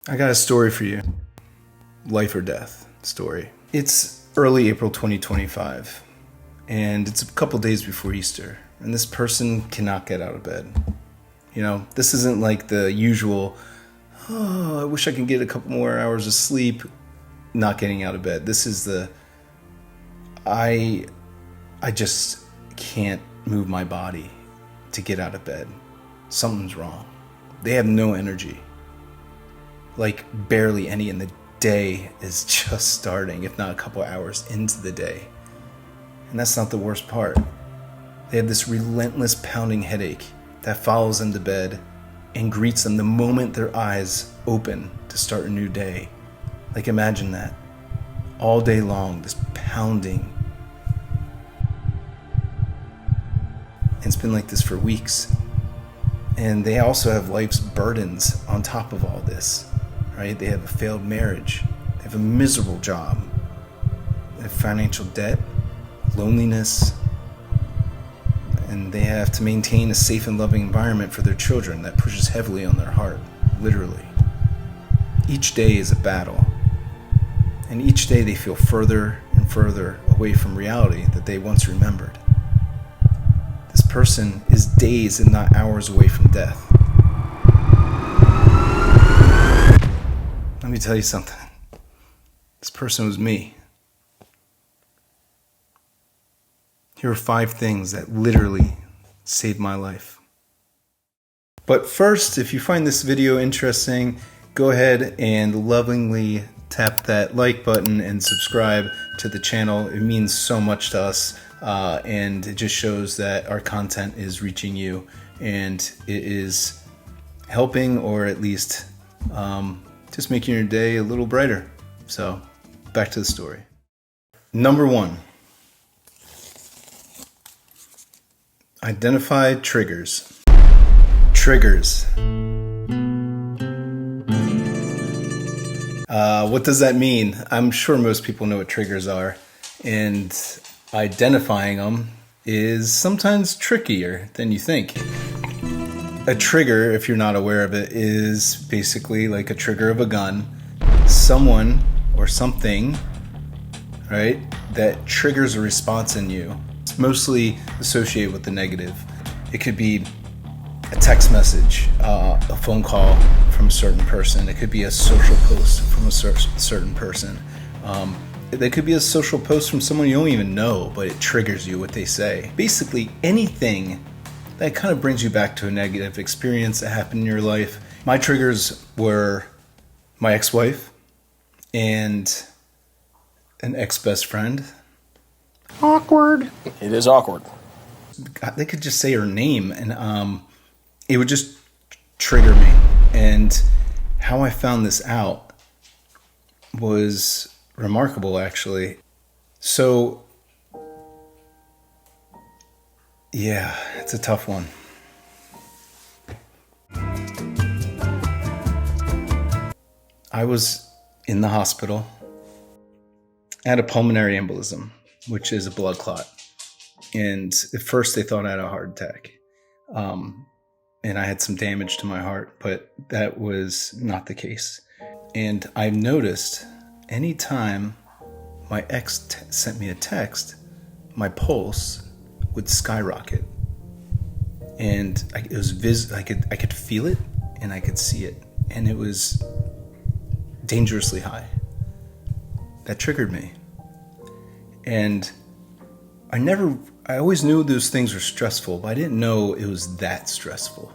I got a story for you. Life or death story. It's early April 2025, and it's a couple days before Easter, and this person cannot get out of bed. You know, this isn't like the usual, oh, I wish I could get a couple more hours of sleep, not getting out of bed. This is the, I just can't move my body to get out of bed. Something's wrong. They have no energy. Like barely any, and the day is just starting, if not a couple hours into the day. And that's not the worst part. They have this relentless pounding headache that follows them to bed and greets them the moment their eyes open to start a new day. Like imagine that. All day long, this pounding. And it's been like this for weeks. And they also have life's burdens on top of all this. Right? They have a failed marriage. They have a miserable job. They have financial debt, loneliness, and they have to maintain a safe and loving environment for their children that pushes heavily on their heart, literally. Each day is a battle, and each day they feel further and further away from reality that they once remembered. This person is days and not hours away from death. Let me tell you something. This person was me. Here are 5 things that literally saved my life. But first, if you find this video interesting, go ahead and lovingly tap that like button and subscribe to the channel. It means so much to us, and it just shows that our content is reaching you and it is helping, or at least just making your day a little brighter. So, back to the story. Number 1. Identify triggers. Triggers. What does that mean? I'm sure most people know what triggers are, and identifying them is sometimes trickier than you think. A trigger, if you're not aware of it, is basically like a trigger of a gun. Someone or something, right, that triggers a response in you. It's mostly associated with the negative. It could be a text message, a phone call from a certain person. It could be a social post from a certain person. There could be a social post from someone you don't even know, but it triggers you, what they say. Basically, anything that kind of brings you back to a negative experience that happened in your life. My triggers were my ex-wife and an ex-best friend. Awkward. It is awkward. God, they could just say her name and it would just trigger me. And how I found this out was remarkable, actually. So, yeah, it's a tough one. I was in the hospital. I had a pulmonary embolism, which is a blood clot. And at first they thought I had a heart attack. And I had some damage to my heart, but that was not the case. And I've noticed anytime my ex sent me a text, my pulse would skyrocket, and I could feel it and I could see it, and it was dangerously high. That triggered me, and I always knew those things were stressful, but I didn't know it was that stressful.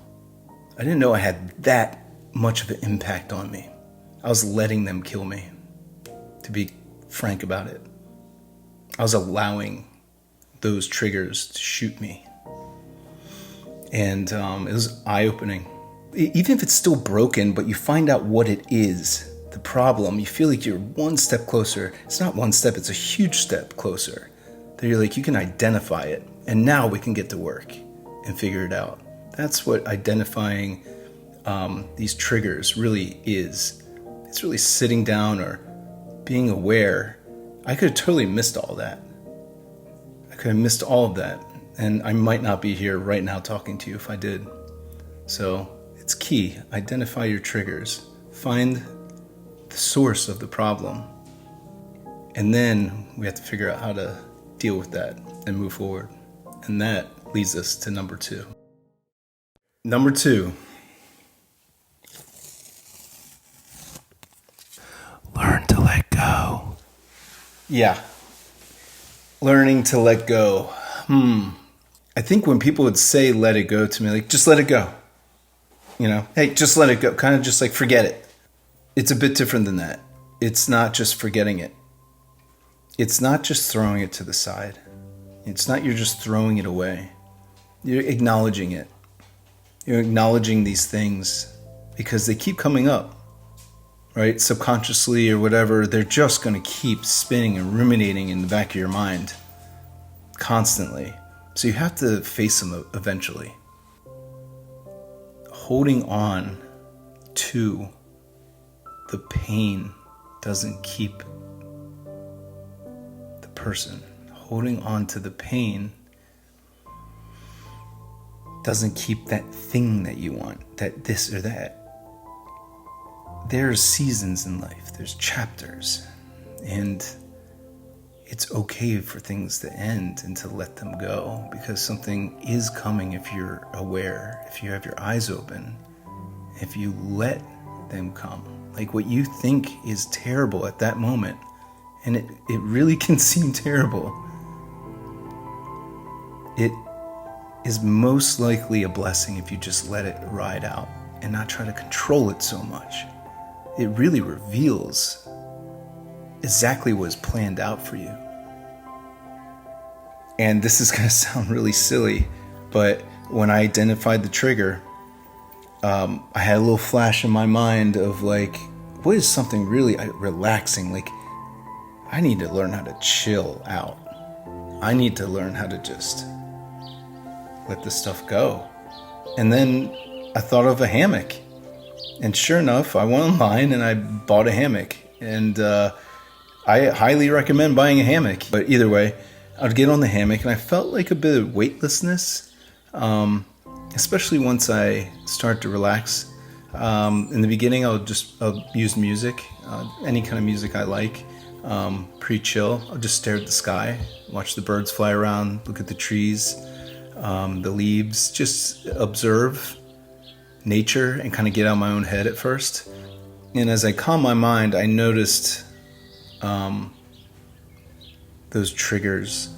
I didn't know I had that much of an impact on me. I was letting them kill me, to be frank about it. I was allowing those triggers to shoot me. And it was eye-opening. Even if it's still broken, but you find out what it is, the problem, you feel like you're one step closer. It's not one step, it's a huge step closer. That you're like, you can identify it, and now we can get to work and figure it out. That's what identifying these triggers really is. It's really sitting down or being aware. I could have totally missed all that. I could have missed all of that, and I might not be here right now talking to you if I did. So it's key. Identify your triggers. Find the source of the problem. And then we have to figure out how to deal with that and move forward. And that leads us to number 2. Number 2. Learn to let go. Yeah. Learning to let go. I think when people would say let it go to me, like, just let it go. Hey, just let it go. Kind of just like forget it. It's a bit different than that. It's not just forgetting it. It's not just throwing it to the side. It's not you're just throwing it away. You're acknowledging it. You're acknowledging these things because they keep coming up, right? Subconsciously or whatever, they're just going to keep spinning and ruminating in the back of your mind constantly. So you have to face them eventually. Holding on to the pain doesn't keep the person. Holding on to the pain doesn't keep that thing that you want, that this or that. There's seasons in life, there's chapters, and it's okay for things to end and to let them go, because something is coming if you're aware, if you have your eyes open, if you let them come. Like what you think is terrible at that moment, and it really can seem terrible, it is most likely a blessing if you just let it ride out and not try to control it so much. It really reveals exactly what is planned out for you. And this is going to sound really silly, but when I identified the trigger, I had a little flash in my mind of like, what is something really relaxing? Like, I need to learn how to chill out. I need to learn how to just let this stuff go. And then I thought of a hammock. And sure enough, I went online and I bought a hammock. And I highly recommend buying a hammock. But either way, I'd get on the hammock and I felt like a bit of weightlessness, especially once I start to relax. In the beginning, I'll use music, any kind of music I like, pretty chill. I'll just stare at the sky, watch the birds fly around, look at the trees, the leaves, just observe nature and kind of get out of my own head at first. And as I calm my mind, I noticed those triggers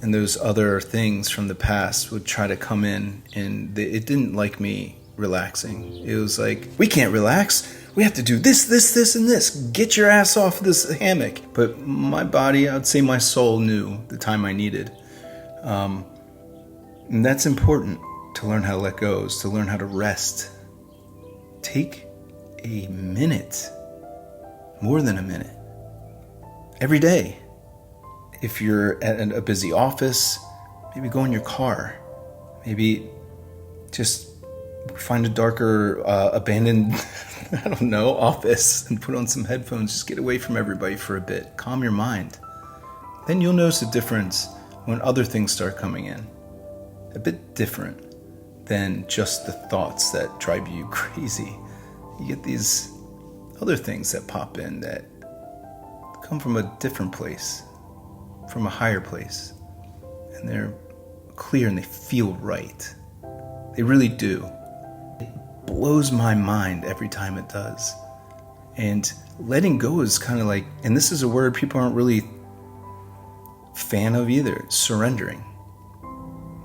and those other things from the past would try to come in, and it didn't like me relaxing. It was like, we can't relax. We have to do this, and this. Get your ass off this hammock. But my body, I would say my soul, knew the time I needed. And that's important, to learn how to let go, is to learn how to rest. Take a minute, more than a minute, every day. If you're at a busy office, maybe go in your car. Maybe just find a darker, abandoned, office and put on some headphones. Just get away from everybody for a bit. Calm your mind. Then you'll notice a difference when other things start coming in. A bit different than just the thoughts that drive you crazy. You get these other things that pop in that come from a different place, from a higher place. And they're clear and they feel right. They really do. It blows my mind every time it does. And letting go is kind of like, and this is a word people aren't really fan of either, surrendering.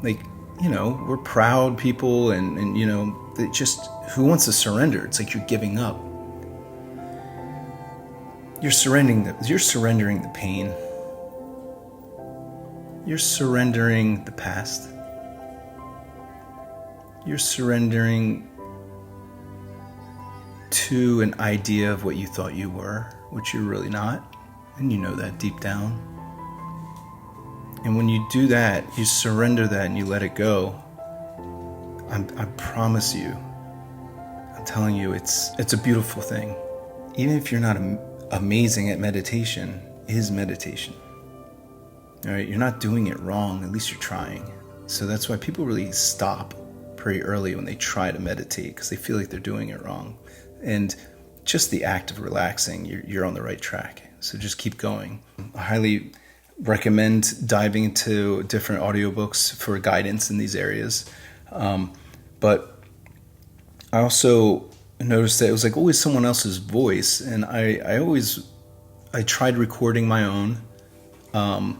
Like, we're proud people and it just, who wants to surrender? It's like you're giving up. You're surrendering the pain. You're surrendering the past. You're surrendering to an idea of what you thought you were, which you're really not. And you know that deep down. And when you do that, you surrender that and you let it go, I promise you, I'm telling you, it's a beautiful thing. Even if you're not amazing at meditation, is meditation. All right, you're not doing it wrong, at least you're trying. So that's why people really stop pretty early when they try to meditate, because they feel like they're doing it wrong. And just the act of relaxing, you're on the right track. So just keep going. I highly recommend diving into different audiobooks for guidance in these areas. But I also noticed that it was like always someone else's voice, and I tried recording my own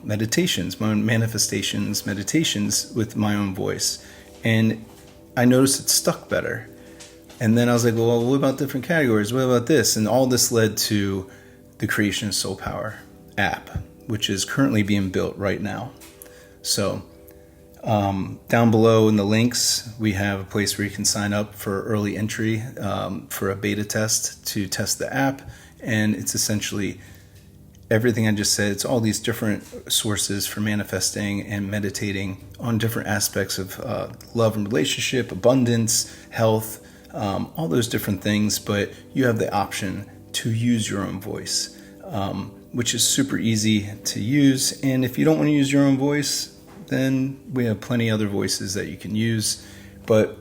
meditations, my own meditations with my own voice, and I noticed it stuck better. And then I was like, well, what about different categories? What about this? And all this led to the creation of Soulpower app, which is currently being built right now. So down below in the links, we have a place where you can sign up for early entry for a beta test to test the app. And it's essentially everything I just said. It's all these different sources for manifesting and meditating on different aspects of love and relationship, abundance, health, all those different things. But you have the option to use your own voice, which is super easy to use. And if you don't want to use your own voice, then we have plenty other voices that you can use. But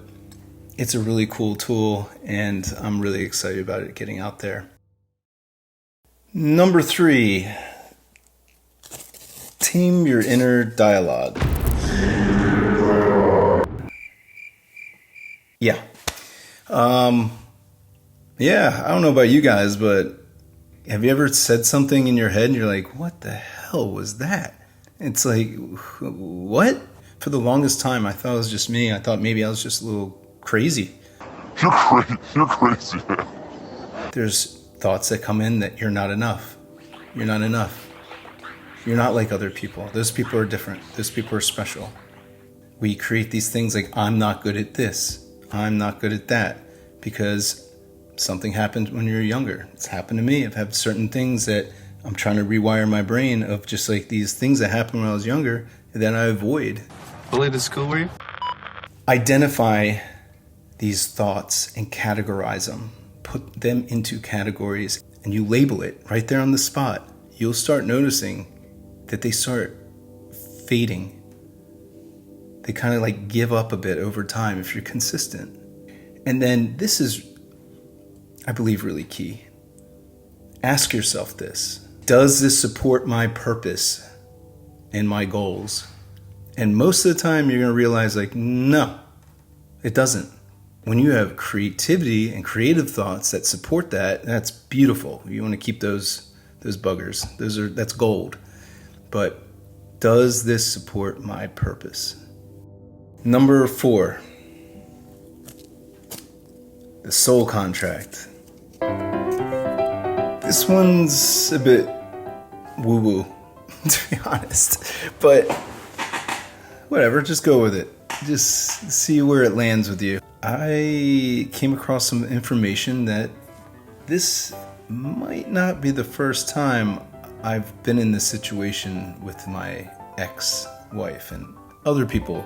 it's a really cool tool, and I'm really excited about it getting out there. Number 3, tame your inner dialogue. Yeah. Yeah, I don't know about you guys, but have you ever said something in your head and you're like, what the hell was that? It's like, what? For the longest time, I thought it was just me. I thought maybe I was just a little crazy. You're crazy. There's thoughts that come in that you're not enough. You're not enough. You're not like other people. Those people are different. Those people are special. We create these things like, I'm not good at this. I'm not good at that, because something happened when you were younger. It's happened to me. I've had certain things that I'm trying to rewire my brain of, just like these things that happened when I was younger that I avoid. What late at school were you? Identify these thoughts and categorize them. Put them into categories, and you label it right there on the spot. You'll start noticing that they start fading. They kind of like give up a bit over time if you're consistent. And then this is, I believe, really key. Ask yourself this: does this support my purpose and my goals? And most of the time you're going to realize, like, no, it doesn't. When you have creativity and creative thoughts that support that, that's beautiful. You want to keep those buggers. That's gold. But does this support my purpose? Number 4, the soul contract. This one's a bit woo-woo, to be honest. But whatever, just go with it. Just see where it lands with you. I came across some information that this might not be the first time I've been in this situation with my ex-wife and other people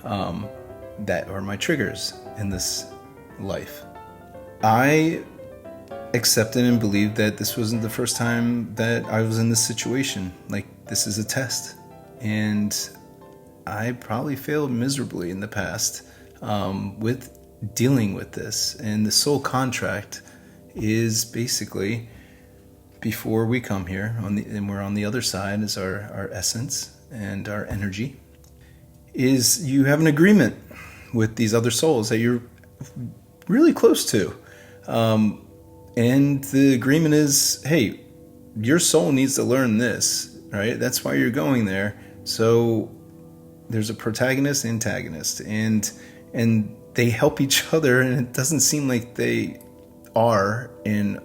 that are my triggers in this life. I accepted and believed that this wasn't the first time that I was in this situation. Like, this is a test. And I probably failed miserably in the past with dealing with this. And the soul contract is basically, before we come here, and we're on the other side, is our essence and our energy, is you have an agreement with these other souls that you're really close to. And the agreement is, hey, your soul needs to learn this, right? That's why you're going there. So there's a protagonist, antagonist, and they help each other, and it doesn't seem like they are in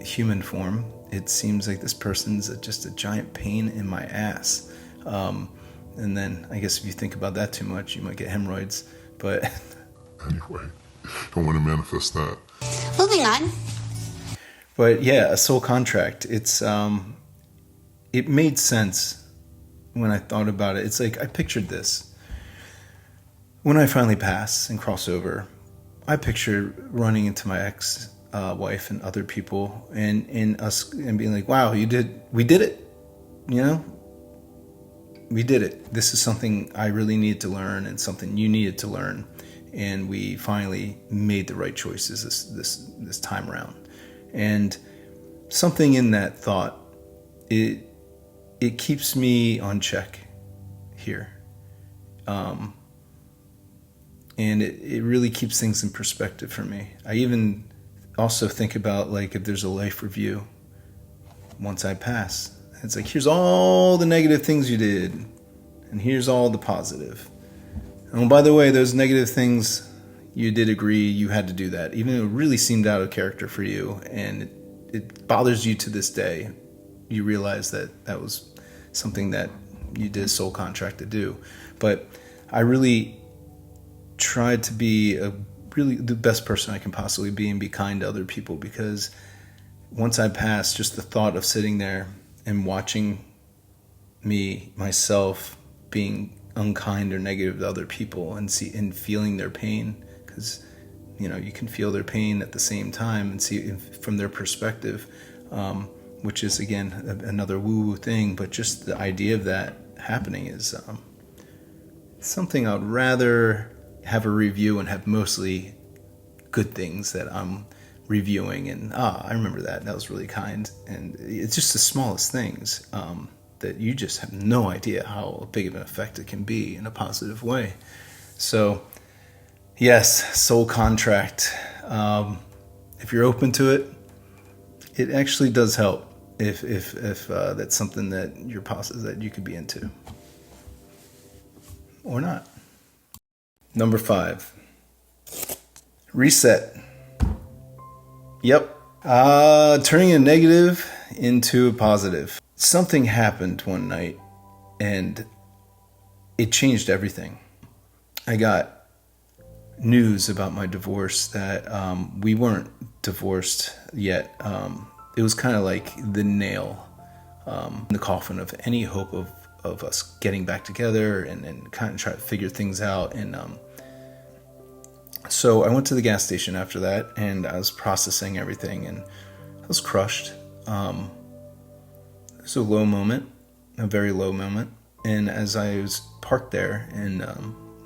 human form. It seems like this person's just a giant pain in my ass. And then I guess if you think about that too much, you might get hemorrhoids. But Anyway, don't want to manifest that. Moving on. But yeah, a soul contract. It's it made sense when I thought about it. It's like I pictured this. When I finally pass and cross over, I pictured running into my ex-wife and other people and us and being like, wow, we did it. You know? We did it. This is something I really needed to learn and something you needed to learn. and we finally made the right choices this time around. And something in that thought, it keeps me on check here. And it really keeps things in perspective for me. I even also think about, like, if there's a life review once I pass. It's like, here's all the negative things you did, and here's all the positive. And by the way, those negative things, you did agree you had to do that, even though it really seemed out of character for you, and it bothers you to this day. You realize that was something that you did a soul contract to do. But I really tried to be really the best person I can possibly be and be kind to other people, because once I passed, just the thought of sitting there and watching myself being unkind or negative to other people and feeling their pain, because you can feel their pain at the same time and see from their perspective, which is again another woo-woo thing, but just the idea of that happening is something I'd rather have a review and have mostly good things that I'm reviewing, and I remember that was really kind. And it's just the smallest things that you just have no idea how big of an effect it can be in a positive way. So yes, soul contract, if you're open to it, it actually does help if that's something that that you could be into or not. Number 5, reset. Yep. Turning a negative into a positive. Something happened one night and it changed everything. I got news about my divorce that we weren't divorced yet. It was kind of like the nail in the coffin of any hope of us getting back together and kind of try to figure things out. And so I went to the gas station after that, and I was processing everything, and I was crushed. It was a low moment, a very low moment. And as I was parked there in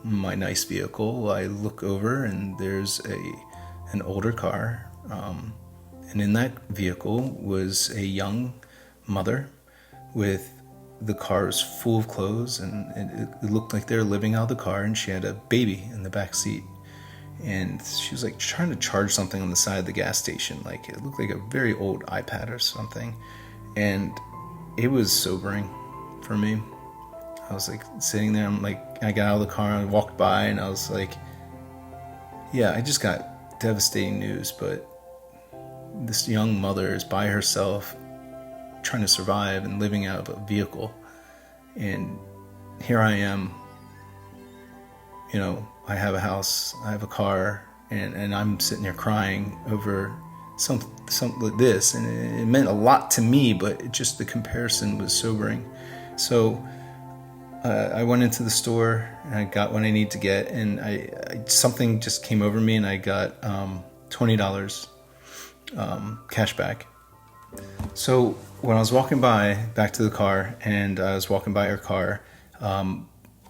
my nice vehicle, I look over and there's an older car. And in that vehicle was a young mother with the car was full of clothes, and it looked like they were living out of the car, and she had a baby in the back seat. And she was like trying to charge something on the side of the gas station. Like it looked like a very old iPad or something. And it was sobering for me. I was like sitting there, I got out of the car and walked by, and I was like, yeah, I just got devastating news, but this young mother is by herself trying to survive and living out of a vehicle. And here I am, I have a house, I have a car, and I'm sitting there crying over something like this. And it meant a lot to me, but the comparison was sobering. So I went into the store and I got what I need to get, and I something just came over me, and I got $20 cash back. So when I was walking back to the car, and I was walking by her car,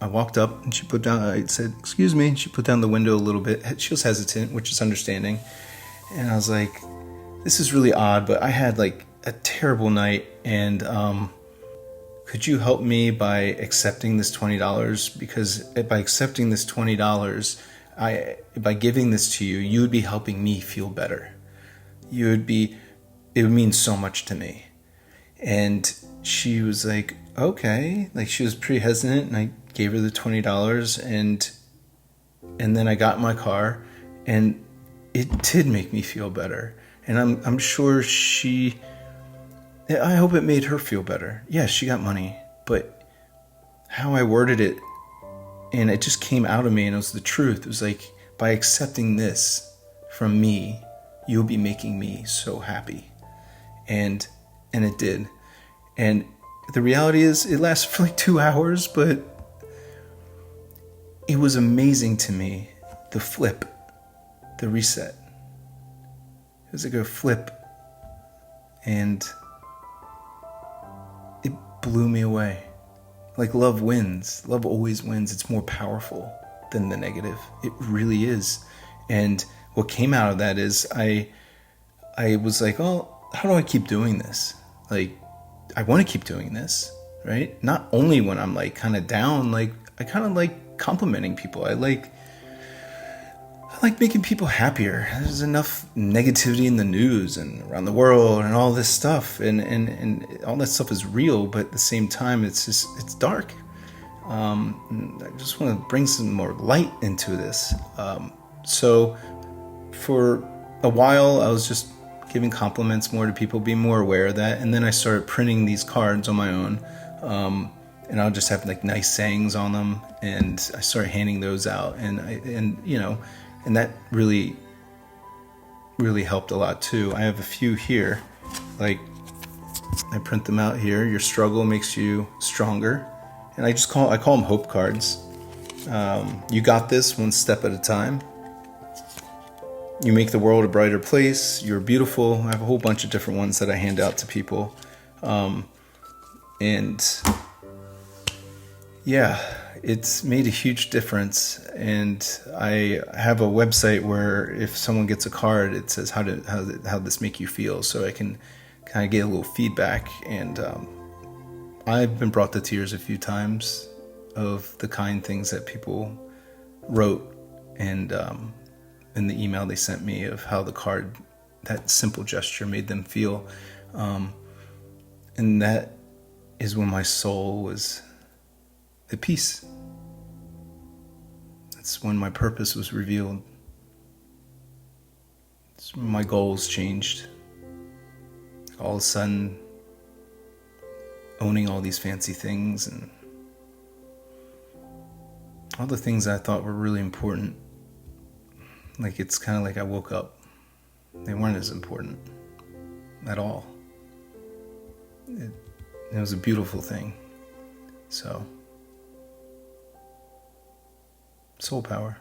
I walked up and I said, excuse me, and she put down the window a little bit. She was hesitant, which is understanding. And I was like, this is really odd, but I had like a terrible night, and could you help me by accepting this $20? Because by accepting this $20, by giving this to you, you would be helping me feel better. It would mean so much to me. And she was like, okay. Like, she was pretty hesitant, and I gave her the $20, and then I got in my car, and it did make me feel better. And I'm sure I hope it made her feel better. Yeah, she got money, but how I worded it, and it just came out of me, and it was the truth. It was like, by accepting this from me, you'll be making me so happy. And it did. And the reality is, it lasted for like 2 hours, but it was amazing to me, the flip, the reset. It was like a flip, and blew me away. Like, love wins. Love always wins. It's more powerful than the negative. It really is. And what came out of that is I was like, oh, how do I keep doing this? Like, I want to keep doing this, right? Not only when I'm like kind of down, like I kind of like complimenting people. I like making people happier. There's enough negativity in the news and around the world and all this stuff, and all that stuff is real, but at the same time, it's dark. I just want to bring some more light into this. So for a while, I was just giving compliments more to people, being more aware of that, and then I started printing these cards on my own, and I'll just have like nice sayings on them, and I started handing those out, and that really helped a lot too. I have a few here, like I print them out here. Your struggle makes you stronger, and I call them hope cards. You got this, one step at a time. You make the world a brighter place. You're beautiful. I have a whole bunch of different ones that I hand out to people, and yeah, it's made a huge difference. And I have a website where if someone gets a card, it says how this make you feel, so I can kind of get a little feedback. And I've been brought to tears a few times of the kind things that people wrote, and in the email they sent me of how the card, that simple gesture, made them feel. And that is when my soul was at peace. That's when my purpose was revealed. It's when my goals changed. All of a sudden, owning all these fancy things and all the things I thought were really important, like it's kind of like I woke up. They weren't as important at all. It was a beautiful thing. So, Soulpower.